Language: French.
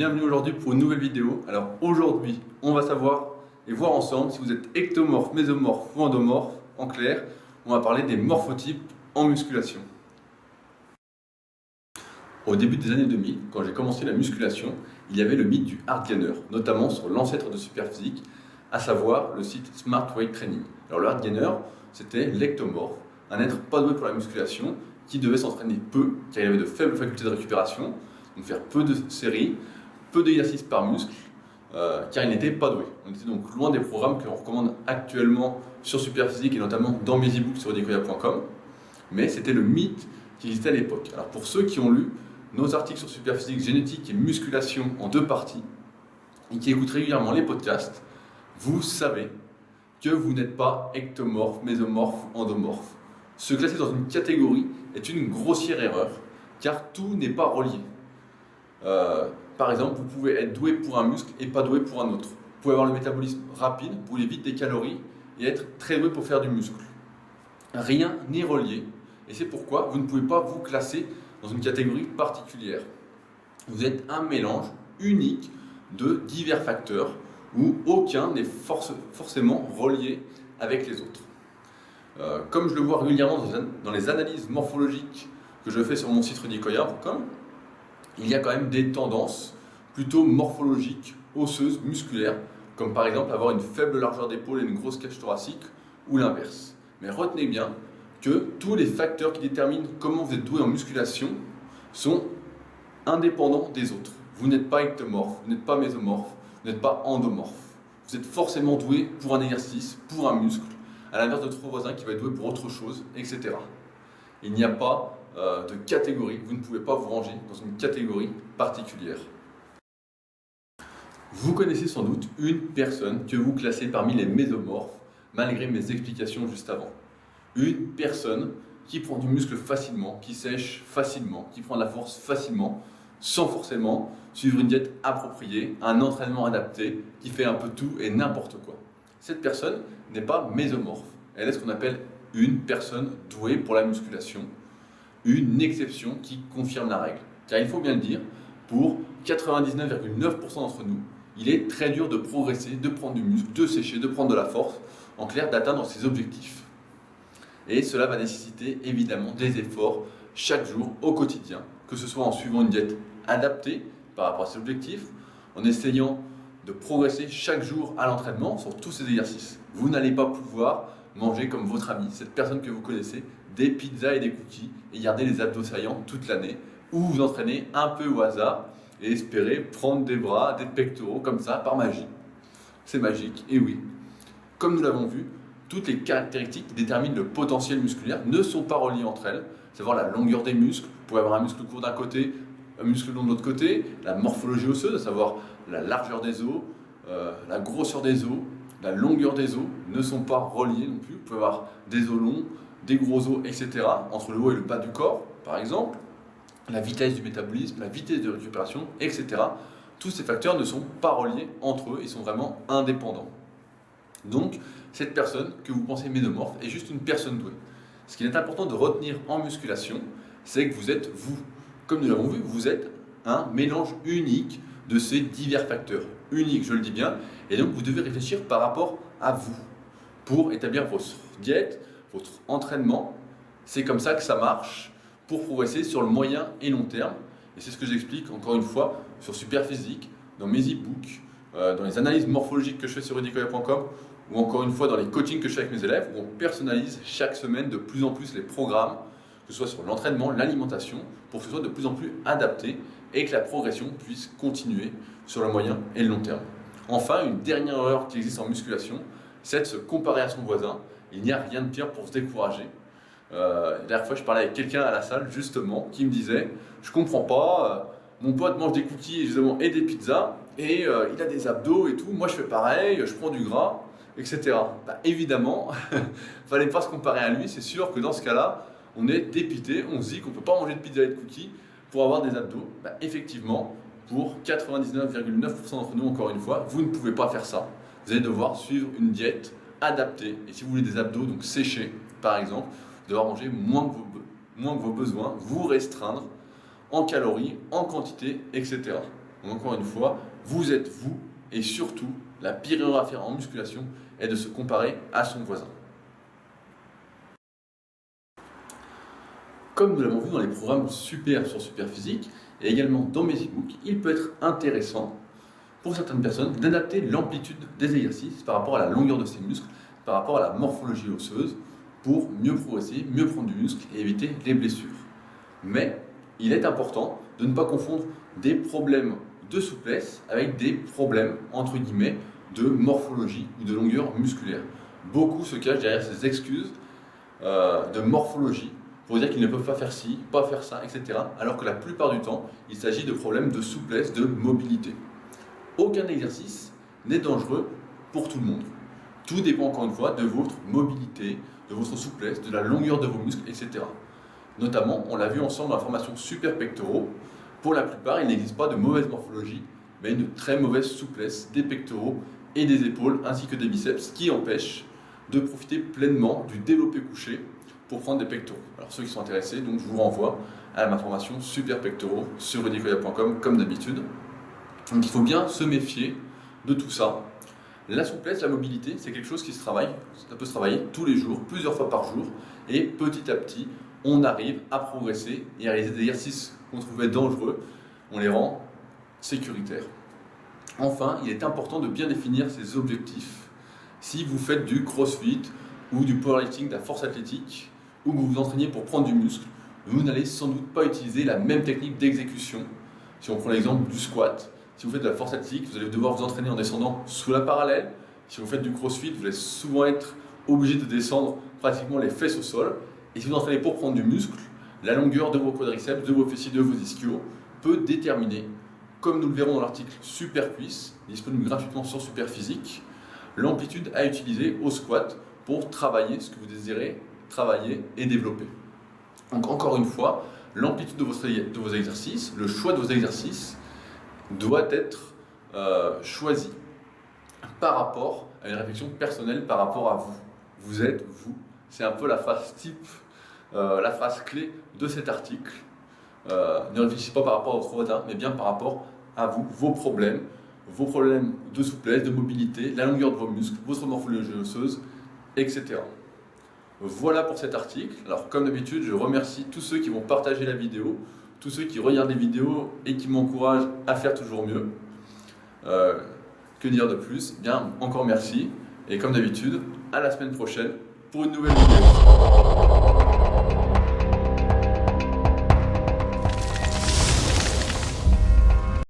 bienvenue aujourd'hui pour une nouvelle vidéo. Alors aujourd'hui, on va savoir et voir ensemble si vous êtes ectomorphe, mésomorphe ou endomorphe. En clair, on va parler des morphotypes en musculation. Au début des années 2000, quand j'ai commencé la musculation, il y avait le mythe du hard gainer, notamment sur l'ancêtre de Superphysique, à savoir le site Smart Weight Training. Alors le hard gainer, c'était l'ectomorphe, un être pas doué pour la musculation, qui devait s'entraîner peu, car il avait de faibles facultés de récupération, donc faire peu de séries, peu d'exercices par muscle, car il n'était pas doué. On était donc loin des programmes que l'on recommande actuellement sur Superphysique et notamment dans mes e-books sur rudicoya.com, mais c'était le mythe qui existait à l'époque. Alors pour ceux qui ont lu nos articles sur Superphysique, génétique et musculation en 2 parties, et qui écoutent régulièrement les podcasts, vous savez que vous n'êtes pas ectomorphe, mésomorphe ou endomorphe. Se classer dans une catégorie est une grossière erreur, car tout n'est pas relié. Par exemple, vous pouvez être doué pour un muscle et pas doué pour un autre. Vous pouvez avoir le métabolisme rapide, brûler vite des calories, et être très doué pour faire du muscle. Rien n'est relié, et c'est pourquoi vous ne pouvez pas vous classer dans une catégorie particulière. Vous êtes un mélange unique de divers facteurs, où aucun n'est forcément relié avec les autres. Comme je le vois régulièrement dans les analyses morphologiques que je fais sur mon site rudicoya.com, il y a quand même des tendances plutôt morphologiques, osseuses, musculaires, comme par exemple avoir une faible largeur d'épaule et une grosse cage thoracique, ou l'inverse. Mais retenez bien que tous les facteurs qui déterminent comment vous êtes doué en musculation sont indépendants des autres. Vous n'êtes pas ectomorphe, vous n'êtes pas mésomorphe, vous n'êtes pas endomorphe. Vous êtes forcément doué pour un exercice, pour un muscle, à l'inverse de votre voisin qui va être doué pour autre chose, etc. Il n'y a pas de catégorie, vous ne pouvez pas vous ranger dans une catégorie particulière. Vous connaissez sans doute une personne que vous classez parmi les mésomorphes, malgré mes explications juste avant. Une personne qui prend du muscle facilement, qui sèche facilement, qui prend de la force facilement, sans forcément suivre une diète appropriée, un entraînement adapté, qui fait un peu tout et n'importe quoi. Cette personne n'est pas mésomorphe, elle est ce qu'on appelle une personne douée pour la musculation, une exception qui confirme la règle. Car il faut bien le dire, pour 99,9% d'entre nous, il est très dur de progresser, de prendre du muscle, de sécher, de prendre de la force, en clair d'atteindre ses objectifs. Et cela va nécessiter évidemment des efforts chaque jour, au quotidien, que ce soit en suivant une diète adaptée par rapport à ses objectifs, en essayant de progresser chaque jour à l'entraînement sur tous ces exercices. Vous n'allez pas pouvoir manger comme votre ami, cette personne que vous connaissez, des pizzas et des cookies et garder les abdos saillants toute l'année, ou vous entraîner un peu au hasard et espérer prendre des bras, des pectoraux comme ça par magie. C'est magique, et oui. Comme nous l'avons vu, toutes les caractéristiques qui déterminent le potentiel musculaire ne sont pas reliées entre elles, savoir la longueur des muscles, vous pouvez avoir un muscle court d'un côté, un muscle long de l'autre côté, la morphologie osseuse, à savoir la largeur des os, la grosseur des os, la longueur des os ne sont pas reliées non plus. Vous pouvez avoir des os longs, des gros os, etc. entre le haut et le bas du corps, par exemple, la vitesse du métabolisme, la vitesse de récupération, etc. Tous ces facteurs ne sont pas reliés entre eux, ils sont vraiment indépendants. Donc, cette personne que vous pensez mésomorphe est juste une personne douée. Ce qu'il est important de retenir en musculation, c'est que vous êtes vous. Comme nous l'avons vu, vous êtes un mélange unique de ces divers facteurs. Unique, je le dis bien. Et donc, vous devez réfléchir par rapport à vous pour établir votre diète, votre entraînement. C'est comme ça que ça marche pour progresser sur le moyen et long terme. Et c'est ce que j'explique encore une fois sur Superphysique, dans mes e-books, dans les analyses morphologiques que je fais sur rudicoya.com, ou encore une fois dans les coachings que je fais avec mes élèves, où on personnalise chaque semaine de plus en plus les programmes, que ce soit sur l'entraînement, l'alimentation, pour que ce soit de plus en plus adapté et que la progression puisse continuer sur le moyen et le long terme. Enfin, une dernière erreur qui existe en musculation, c'est de se comparer à son voisin. Il n'y a rien de pire pour se décourager. La dernière fois, je parlais avec quelqu'un à la salle, justement, qui me disait « Je comprends pas, mon pote mange des cookies justement, et des pizzas, et il a des abdos et tout, moi je fais pareil, je prends du gras, etc. » Évidemment, il ne fallait pas se comparer à lui, c'est sûr que dans ce cas-là, on est dépité, on se dit qu'on ne peut pas manger de pizza et de cookies pour avoir des abdos. Effectivement, pour 99,9% d'entre nous, encore une fois, vous ne pouvez pas faire ça. Vous allez devoir suivre une diète adaptée. Et si vous voulez des abdos, donc séchés, par exemple, vous devez manger moins que vos besoins, vous restreindre en calories, en quantité, etc. Donc encore une fois, vous êtes vous, et surtout, la pire erreur à faire en musculation est de se comparer à son voisin. Comme nous l'avons vu dans les programmes Super sur Superphysique et également dans mes e-books, il peut être intéressant pour certaines personnes d'adapter l'amplitude des exercices par rapport à la longueur de ses muscles, par rapport à la morphologie osseuse, pour mieux progresser, mieux prendre du muscle et éviter les blessures. Mais il est important de ne pas confondre des problèmes de souplesse avec des problèmes, entre guillemets, de morphologie ou de longueur musculaire. Beaucoup se cachent derrière ces excuses de morphologie pour dire qu'ils ne peuvent pas faire ci, pas faire ça, etc. Alors que la plupart du temps, il s'agit de problèmes de souplesse, de mobilité. Aucun exercice n'est dangereux pour tout le monde. Tout dépend encore une fois de votre mobilité, de votre souplesse, de la longueur de vos muscles, etc. Notamment, on l'a vu ensemble dans la formation super pectoraux, pour la plupart, il n'existe pas de mauvaise morphologie, mais une très mauvaise souplesse des pectoraux et des épaules, ainsi que des biceps, qui empêchent de profiter pleinement du développé couché pour prendre des pectoraux. Alors ceux qui sont intéressés, donc je vous renvoie à ma formation super pectoraux sur rudicoya.com comme d'habitude. Donc il faut bien se méfier de tout ça. La souplesse, la mobilité, c'est quelque chose qui se travaille, ça peut se travailler tous les jours, plusieurs fois par jour, et petit à petit, on arrive à progresser et à réaliser des exercices qu'on trouvait dangereux, on les rend sécuritaires. Enfin, il est important de bien définir ses objectifs. Si vous faites du crossfit ou du powerlifting, de la force athlétique, ou que vous vous entraînez pour prendre du muscle, vous n'allez sans doute pas utiliser la même technique d'exécution. Si on prend l'exemple du squat, si vous faites de la force athlétique, vous allez devoir vous entraîner en descendant sous la parallèle. Si vous faites du crossfit, vous allez souvent être obligé de descendre pratiquement les fesses au sol. Et si vous entraînez pour prendre du muscle, la longueur de vos quadriceps, de vos fessiers, de vos ischios peut déterminer, comme nous le verrons dans l'article Super Cuisse, disponible gratuitement sur Superphysique, l'amplitude à utiliser au squat pour travailler ce que vous désirez travailler et développer. Donc encore une fois, l'amplitude de vos exercices, le choix de vos exercices doit être choisi par rapport à une réflexion personnelle par rapport à vous. Vous êtes vous. C'est un peu la phrase type, la phrase clé de cet article. Ne réfléchissez pas par rapport à votre voisin, mais bien par rapport à vous, vos problèmes de souplesse, de mobilité, la longueur de vos muscles, votre morphologie osseuse, etc. Voilà pour cet article. Alors comme d'habitude, je remercie tous ceux qui vont partager la vidéo, tous ceux qui regardent les vidéos et qui m'encouragent à faire toujours mieux. Que dire de plus? Bien, encore merci. Et comme d'habitude, à la semaine prochaine pour une nouvelle vidéo.